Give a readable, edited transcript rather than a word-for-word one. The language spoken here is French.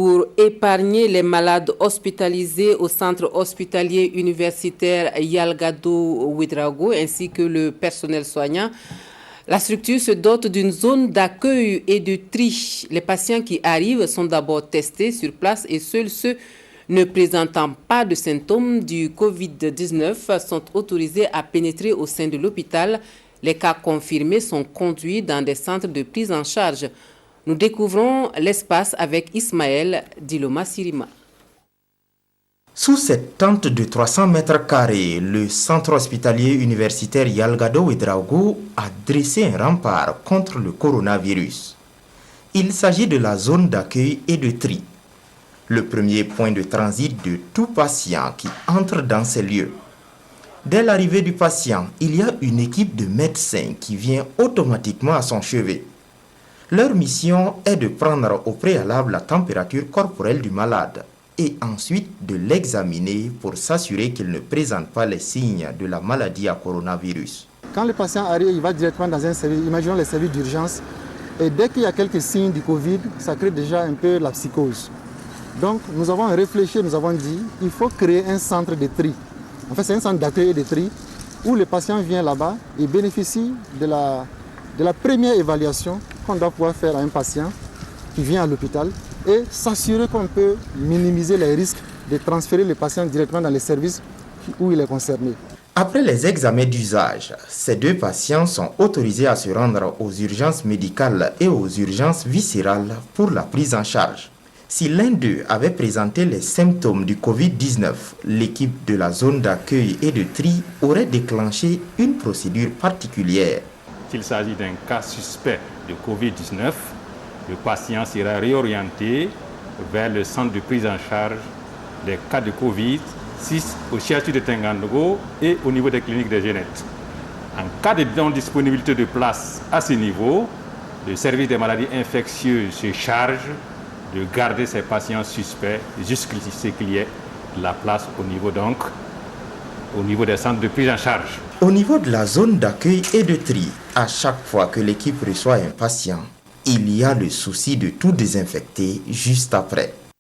Pour épargner les malades hospitalisés au centre hospitalier universitaire Yalgado Ouedraogo ainsi que le personnel soignant, la structure se dote d'une zone d'accueil et de tri. Les patients qui arrivent sont d'abord testés sur place et seuls ceux ne présentant pas de symptômes du Covid-19 sont autorisés à pénétrer au sein de l'hôpital. Les cas confirmés sont conduits dans des centres de prise en charge. Nous découvrons l'espace avec Ismaël Diloma Sirima. Sous cette tente de 300 mètres carrés, le centre hospitalier universitaire Yalgado Ouedraogo a dressé un rempart contre le coronavirus. Il s'agit de la zone d'accueil et de tri, le premier point de transit de tout patient qui entre dans ces lieux. Dès l'arrivée du patient, il y a une équipe de médecins qui vient automatiquement à son chevet. Leur mission est de prendre au préalable la température corporelle du malade et ensuite de l'examiner pour s'assurer qu'il ne présente pas les signes de la maladie à coronavirus. Quand le patient arrive, il va directement dans un service, imaginons les services d'urgence, et dès qu'il y a quelques signes du Covid, ça crée déjà un peu la psychose. Donc nous avons réfléchi, nous avons dit, il faut créer un centre de tri. En fait, c'est un centre d'accueil et de tri où le patient vient là-bas et bénéficie de la première évaluation qu'on doit pouvoir faire à un patient qui vient à l'hôpital et s'assurer qu'on peut minimiser les risques de transférer le patient directement dans les services où il est concerné. Après les examens d'usage, ces deux patients sont autorisés à se rendre aux urgences médicales et aux urgences viscérales pour la prise en charge. Si l'un d'eux avait présenté les symptômes du Covid-19, l'équipe de la zone d'accueil et de tri aurait déclenché une procédure particulière. S'il s'agit d'un cas suspect de Covid-19, le patient sera réorienté vers le centre de prise en charge des cas de Covid, au CHU de Tengandogo et au niveau des cliniques de Genève. En cas de non-disponibilité de place à ce niveau, le service des maladies infectieuses se charge de garder ces patients suspects jusqu'à qu'il y ait la place au niveau des centres de prise en charge. Au niveau de la zone d'accueil et de tri, à chaque fois que l'équipe reçoit un patient, il y a le souci de tout désinfecter juste après.